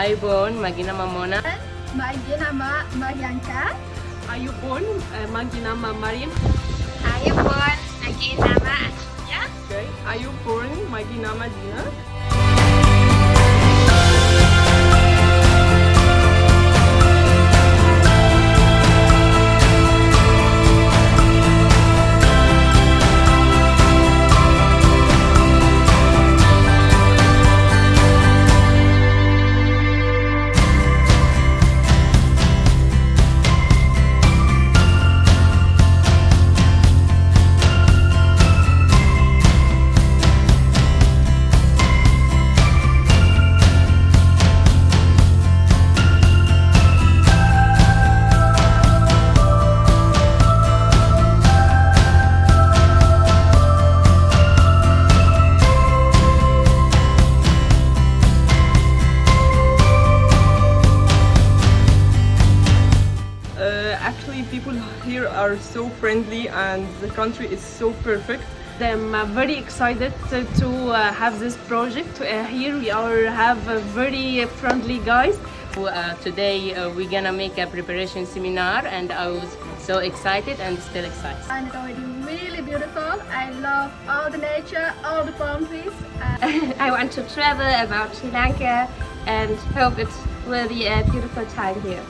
Aibon, Maginama Mona. Maginama Marianka. Ayubon, Maginama Marin. Ayubon, Maginama Atiya. Okay. Ayubon, Maginama Dina. Actually, people here are so friendly and the country is so perfect. I'm very excited to have this project. Here we have very friendly guys. Today we're gonna make a preparation seminar and I was so excited and still excited. And it's already really beautiful. I love all the nature, all the palm trees. I want to travel about Sri Lanka and hope it will be a beautiful time here.